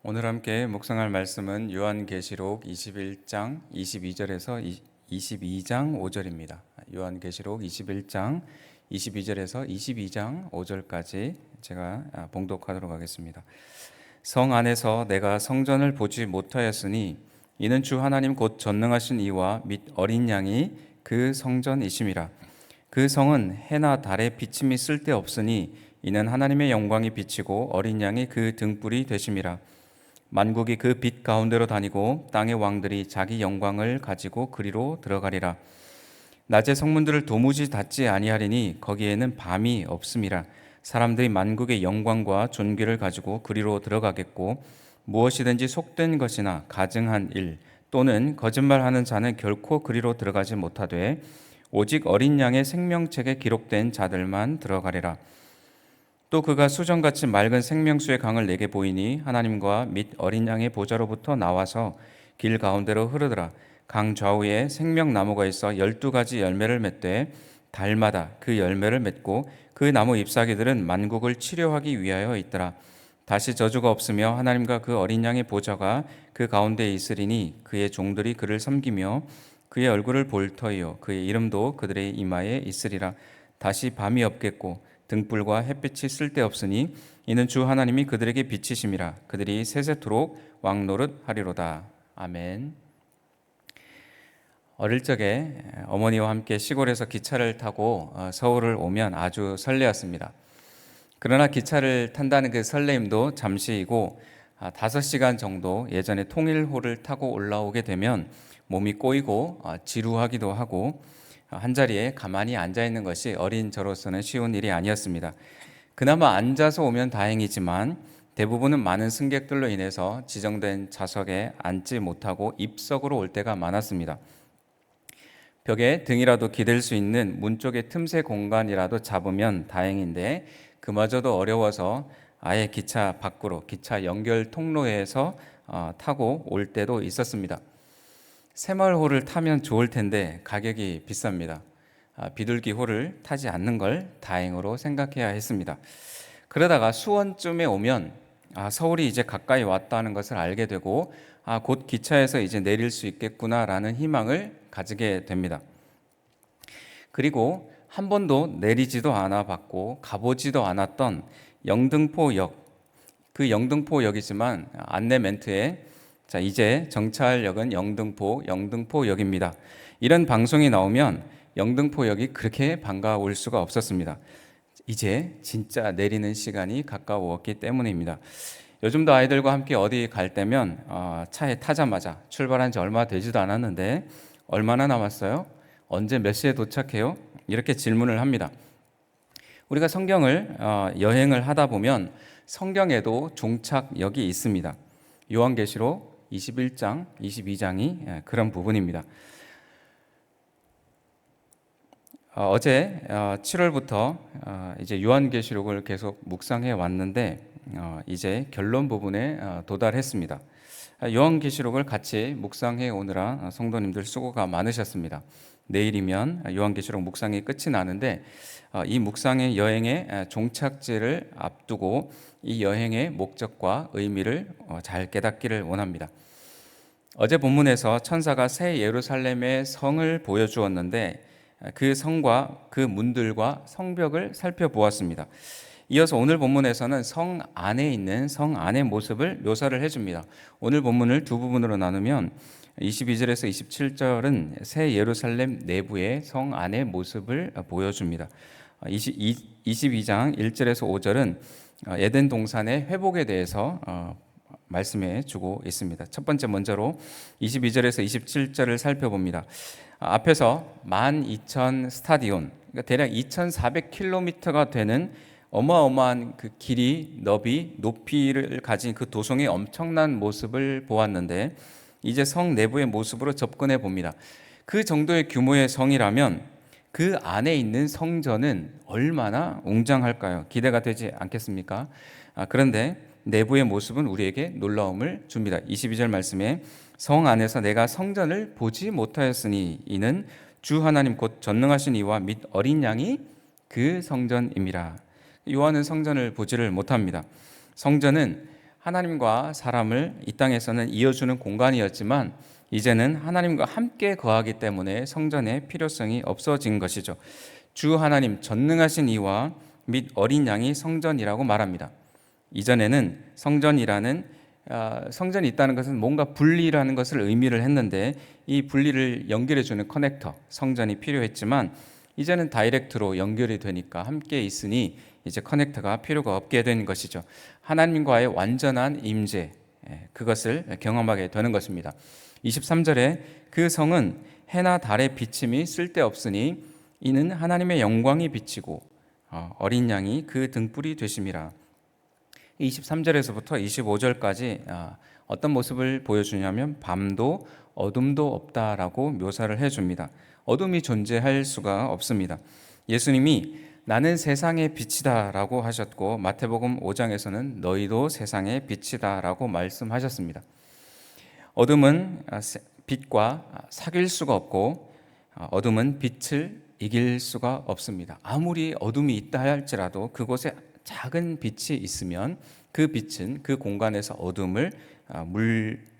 오늘 함께 묵상할 말씀은 요한계시록 21장 22절에서 22장 5절입니다. 요한계시록 21장 22절에서 22장 5절까지 제가 봉독하도록 하겠습니다. 성 안에서 내가 성전을 보지 못하였으니 이는 주 하나님 곧 전능하신 이와 및 어린 양이 그 성전이심이라. 그 성은 해나 달의 비침이 쓸데없으니 이는 하나님의 영광이 비치고 어린 양이 그 등불이 되심이라. 만국이 그 빛 가운데로 다니고 땅의 왕들이 자기 영광을 가지고 그리로 들어가리라. 낮에 성문들을 도무지 닫지 아니하리니 거기에는 밤이 없음이라. 사람들이 만국의 영광과 존귀를 가지고 그리로 들어가겠고 무엇이든지 속된 것이나 가증한 일 또는 거짓말하는 자는 결코 그리로 들어가지 못하되 오직 어린 양의 생명책에 기록된 자들만 들어가리라. 또 그가 수정같이 맑은 생명수의 강을 내게 보이니 하나님과 및 어린 양의 보좌로부터 나와서 길 가운데로 흐르더라. 강 좌우에 생명나무가 있어 12가지 열매를 맺되 달마다 그 열매를 맺고 그 나무 잎사귀들은 만국을 치료하기 위하여 있더라. 다시 저주가 없으며 하나님과 그 어린 양의 보좌가 그 가운데에 있으리니 그의 종들이 그를 섬기며 그의 얼굴을 볼 터이요 그의 이름도 그들의 이마에 있으리라. 다시 밤이 없겠고 등불과 햇빛이 쓸데없으니 이는 주 하나님이 그들에게 빛이심이라. 그들이 세세토록 왕노릇 하리로다. 아멘. 어릴 적에 어머니와 함께 시골에서 기차를 타고 서울을 오면 아주 설레었습니다. 그러나 기차를 탄다는 그 설레임도 잠시이고 5시간 정도 예전에 통일호를 타고 올라오게 되면 몸이 꼬이고 지루하기도 하고 한자리에 가만히 앉아 있는 것이 어린 저로서는 쉬운 일이 아니었습니다. 그나마 앉아서 오면 다행이지만 대부분은 많은 승객들로 인해서 지정된 좌석에 앉지 못하고 입석으로 올 때가 많았습니다. 벽에 등이라도 기댈 수 있는 문 쪽의 틈새 공간이라도 잡으면 다행인데 그마저도 어려워서 아예 기차 밖으로 기차 연결 통로에서 타고 올 때도 있었습니다. 새마을호를 타면 좋을 텐데 가격이 비쌉니다. 비둘기호를 타지 않는 걸 다행으로 생각해야 했습니다. 그러다가 수원쯤에 오면 서울이 이제 가까이 왔다는 것을 알게 되고 곧 기차에서 이제 내릴 수 있겠구나라는 희망을 가지게 됩니다. 그리고 한 번도 내리지도 않아 봤고 가보지도 않았던 영등포역, 그 영등포역이지만 안내 멘트에 자, 이제 정차역은 영등포역입니다. 이런 방송이 나오면 영등포역이 그렇게 반가울 수가 없었습니다. 이제 진짜 내리는 시간이 가까웠기 때문입니다. 요즘도 아이들과 함께 어디 갈 때면 차에 타자마자 출발한 지 얼마 되지도 않았는데 얼마나 남았어요? 언제 몇 시에 도착해요? 이렇게 질문을 합니다. 우리가 성경을 여행을 하다 보면 성경에도 종착역이 있습니다. 요한계시록 21장, 22장이 그런 부분입니다. 어제 7월부터 이제 요한계시록을 계속 묵상해 왔는데 이제 결론 부분에 도달했습니다. 요한계시록을 같이 묵상해 오느라 성도님들 수고가 많으셨습니다. 내일이면 요한계시록 묵상이 끝이 나는데 이 묵상의 여행의 종착지를 앞두고 이 여행의 목적과 의미를 잘 깨닫기를 원합니다. 어제 본문에서 천사가 새 예루살렘의 성을 보여주었는데 그 성과 그 문들과 성벽을 살펴보았습니다. 이어서 오늘 본문에서는 성 안에 있는 성 안의 모습을 묘사를 해줍니다. 오늘 본문을 두 부분으로 나누면 22절에서 27절은 새 예루살렘 내부의 성 안의 모습을 보여줍니다. 22장 1절에서 5절은 에덴 동산의 회복에 대해서 말씀해 주고 있습니다. 첫 번째 먼저로 22절에서 27절을 살펴봅니다. 앞에서 12,000 스타디온, 그러니까 대략 2,400km가 되는 어마어마한 그 길이, 너비, 높이를 가진 그 도성의 엄청난 모습을 보았는데 이제 성 내부의 모습으로 접근해 봅니다. 그 정도의 규모의 성이라면 그 안에 있는 성전은 얼마나 웅장할까요? 기대가 되지 않겠습니까? 그런데 내부의 모습은 우리에게 놀라움을 줍니다. 22절 말씀에 성 안에서 내가 성전을 보지 못하였으니 이는 주 하나님 곧 전능하신 이와 및 어린 양이 그 성전임이라. 요한은 성전을 보지를 못합니다. 성전은 하나님과 사람을 이 땅에서는 이어주는 공간이었지만 이제는 하나님과 함께 거하기 때문에 성전의 필요성이 없어진 것이죠. 주 하나님 전능하신 이와 및 어린 양이 성전이라고 말합니다. 이전에는 성전이 있다는 것은 뭔가 분리라는 것을 의미를 했는데 이 분리를 연결해주는 커넥터, 성전이 필요했지만 이제는 다이렉트로 연결이 되니까 함께 있으니 이제 커넥터가 필요가 없게 된 것이죠. 하나님과의 완전한 임재, 그것을 경험하게 되는 것입니다. 23절에 그 성은 해나 달의 비침이 쓸데없으니 이는 하나님의 영광이 비치고 어린 양이 그 등불이 되심이라. 23절에서부터 25절까지 어떤 모습을 보여주냐면 밤도 어둠도 없다라고 묘사를 해줍니다. 어둠이 존재할 수가 없습니다. 예수님이 나는 세상의 빛이다 라고 하셨고 마태복음 5장에서는 너희도 세상의 빛이다 라고 말씀하셨습니다. 어둠은 빛과 사귈 수가 없고 어둠은 빛을 이길 수가 없습니다. 아무리 어둠이 있다 할지라도 그곳에 작은 빛이 있으면 그 빛은 그 공간에서 어둠을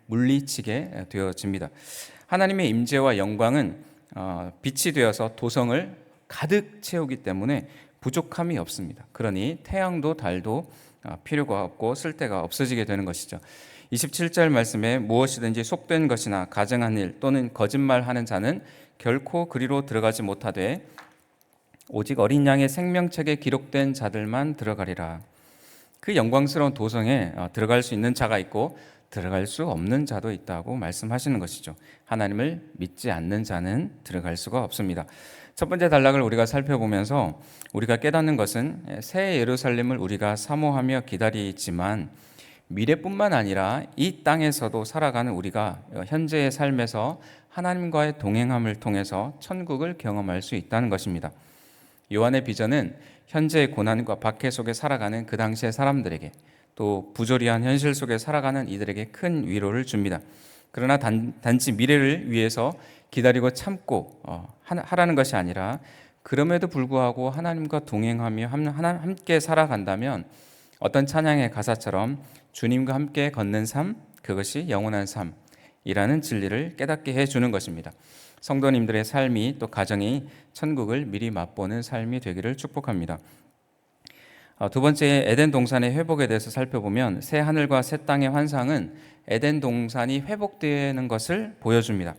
물리치게 되어집니다. 하나님의 임재와 영광은 빛이 되어서 도성을 가득 채우기 때문에 부족함이 없습니다. 그러니 태양도 달도 필요가 없고 쓸데가 없어지게 되는 것이죠. 27절 말씀에 무엇이든지 속된 것이나 가증한 일 또는 거짓말하는 자는 결코 그리로 들어가지 못하되 오직 어린 양의 생명책에 기록된 자들만 들어가리라. 그 영광스러운 도성에 들어갈 수 있는 자가 있고 들어갈 수 없는 자도 있다고 말씀하시는 것이죠. 하나님을 믿지 않는 자는 들어갈 수가 없습니다. 첫 번째 단락을 우리가 살펴보면서 우리가 깨닫는 것은 새 예루살렘을 우리가 사모하며 기다리지만 미래뿐만 아니라 이 땅에서도 살아가는 우리가 현재의 삶에서 하나님과의 동행함을 통해서 천국을 경험할 수 있다는 것입니다. 요한의 비전은 현재의 고난과 박해 속에 살아가는 그 당시의 사람들에게 또 부조리한 현실 속에 살아가는 이들에게 큰 위로를 줍니다. 그러나 단지 미래를 위해서 기다리고 참고 하라는 것이 아니라 그럼에도 불구하고 하나님과 동행하며 함께 살아간다면 어떤 찬양의 가사처럼 주님과 함께 걷는 삶, 그것이 영원한 삶이라는 진리를 깨닫게 해주는 것입니다. 성도님들의 삶이 또 가정이 천국을 미리 맛보는 삶이 되기를 축복합니다. 두 번째, 에덴 동산의 회복에 대해서 살펴보면 새 하늘과 새 땅의 환상은 에덴 동산이 회복되는 것을 보여줍니다.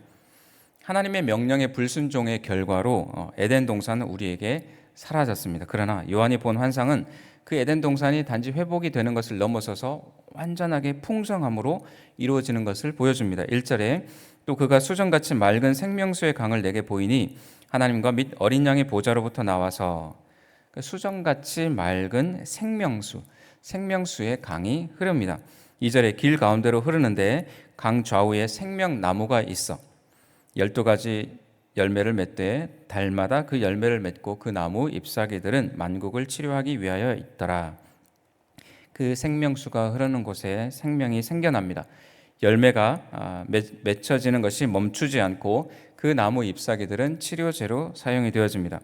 하나님의 명령의 불순종의 결과로 에덴 동산은 우리에게 사라졌습니다. 그러나 요한이 본 환상은 그 에덴 동산이 단지 회복이 되는 것을 넘어서서 완전하게 풍성함으로 이루어지는 것을 보여줍니다. 1절에 또 그가 수정같이 맑은 생명수의 강을 내게 보이니 하나님과 및 어린 양의 보좌로부터 나와서 수정같이 맑은 생명수의 강이 흐릅니다. 2절에 길 가운데로 흐르는데 강 좌우에 생명나무가 있어 12가지 열매를 맺되 달마다 그 열매를 맺고 그 나무 잎사귀들은 만국을 치료하기 위하여 있더라. 그 생명수가 흐르는 곳에 생명이 생겨납니다. 열매가 맺혀지는 것이 멈추지 않고 그 나무 잎사귀들은 치료제로 사용이 되어집니다.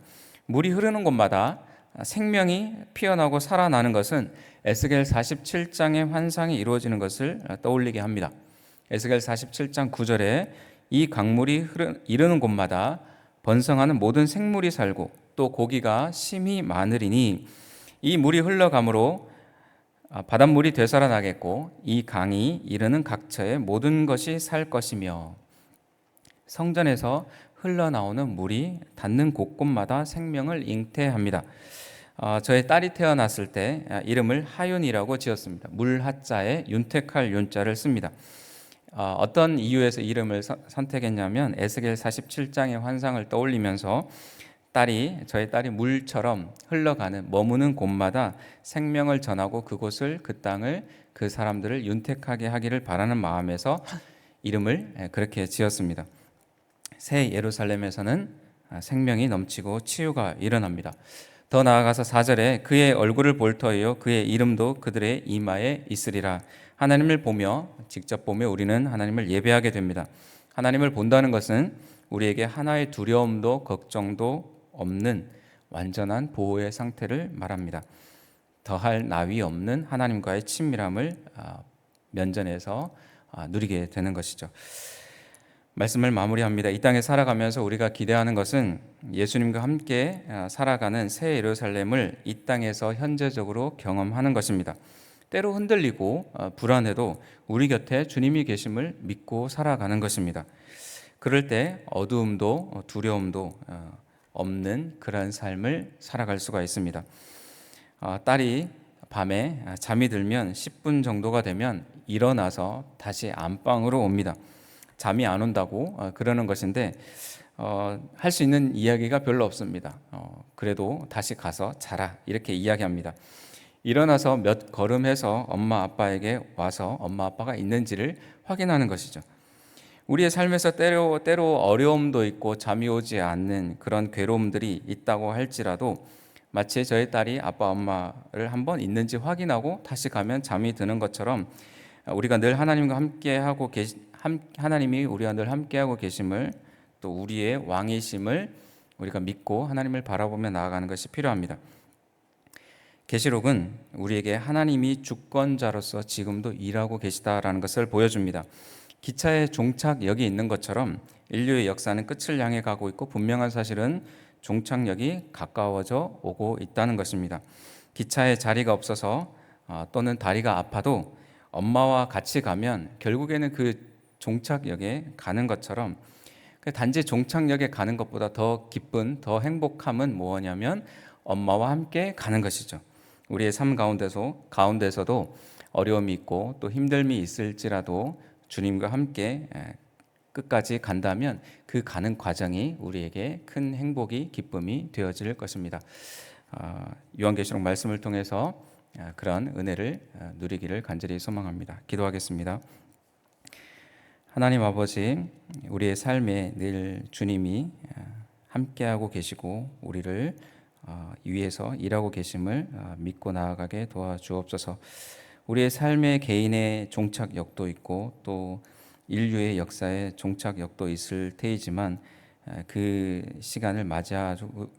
물이 흐르는 곳마다 생명이 피어나고 살아나는 것은 에스겔 47장의 환상이 이루어지는 것을 떠올리게 합니다. 에스겔 47장 9절에 이 강물이 이르는 곳마다 번성하는 모든 생물이 살고 또 고기가 심히 많으리니 이 물이 흘러가므로 바닷물이 되살아나겠고 이 강이 이르는 각처에 모든 것이 살 것이며 성전에서 흘러나오는 물이 닿는 곳곳마다 생명을 잉태합니다. 저의 딸이 태어났을 때 이름을 하윤이라고 지었습니다. 물하자에 윤택할 윤자를 씁니다. 어떤 이유에서 이름을 선택했냐면 에스겔 47장의 환상을 떠올리면서 저의 딸이 물처럼 흘러가는 머무는 곳마다 생명을 전하고 그곳을 그 땅을 그 사람들을 윤택하게 하기를 바라는 마음에서 이름을 그렇게 지었습니다. 새 예루살렘에서는 생명이 넘치고 치유가 일어납니다. 더 나아가서 4절에 그의 얼굴을 볼 터이요 그의 이름도 그들의 이마에 있으리라. 하나님을 보며 직접 보며 우리는 하나님을 예배하게 됩니다. 하나님을 본다는 것은 우리에게 하나의 두려움도 걱정도 없는 완전한 보호의 상태를 말합니다. 더할 나위 없는 하나님과의 친밀함을 면전에서 누리게 되는 것이죠. 말씀을 마무리합니다. 이 땅에 살아가면서 우리가 기대하는 것은 예수님과 함께 살아가는 새 예루살렘을 이 땅에서 현재적으로 경험하는 것입니다. 때로 흔들리고 불안해도 우리 곁에 주님이 계심을 믿고 살아가는 것입니다. 그럴 때 어두움도 두려움도 없는 그러한 삶을 살아갈 수가 있습니다. 딸이 밤에 잠이 들면 10분 정도가 되면 일어나서 다시 안방으로 옵니다. 잠이 안 온다고 그러는 것인데 할 수 있는 이야기가 별로 없습니다. 그래도 다시 가서 자라 이렇게 이야기합니다. 일어나서 몇 걸음 해서 엄마 아빠에게 와서 엄마 아빠가 있는지를 확인하는 것이죠. 우리의 삶에서 때로 어려움도 있고 잠이 오지 않는 그런 괴로움들이 있다고 할지라도 마치 저희 딸이 아빠 엄마를 한번 있는지 확인하고 다시 가면 잠이 드는 것처럼 우리가 늘 하나님과 함께하고 하나님이 우리와 늘 함께하고 계심을, 또 우리의 왕이심을 우리가 믿고 하나님을 바라보며 나아가는 것이 필요합니다. 계시록은 우리에게 하나님이 주권자로서 지금도 일하고 계시다라는 것을 보여줍니다. 기차의 종착역이 있는 것처럼 인류의 역사는 끝을 향해 가고 있고, 분명한 사실은 종착역이 가까워져 오고 있다는 것입니다. 기차에 자리가 없어서 또는 다리가 아파도 엄마와 같이 가면 결국에는 그 종착역에 가는 것처럼, 단지 종착역에 가는 것보다 더 기쁜, 더 행복함은 뭐냐면 엄마와 함께 가는 것이죠. 우리의 삶 가운데서도 어려움이 있고 또 힘듦이 있을지라도 주님과 함께 끝까지 간다면 그 가는 과정이 우리에게 큰 행복이, 기쁨이 되어질 것입니다. 요한계시록 말씀을 통해서 그런 은혜를 누리기를 간절히 소망합니다. 기도하겠습니다. 하나님 아버지, 우리의 삶에 늘 주님이 함께하고 계시고 우리를 위해서 일하고 계심을 믿고 나아가게 도와주옵소서. 우리의 삶의 개인의 종착역도 있고 또 인류의 역사에 종착역도 있을 테이지만 그 시간을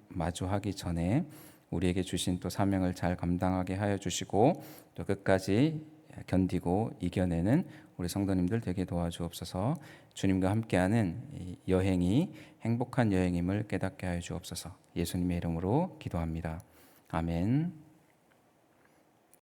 마주하기 전에 우리에게 주신 또 사명을 잘 감당하게 하여 주시고 또 끝까지 견디고 이겨내는 우리 성도님들 되게 도와주옵소서. 주님과 함께하는 이 여행이 행복한 여행임을 깨닫게 하여 주옵소서. 예수님의 이름으로 기도합니다. 아멘.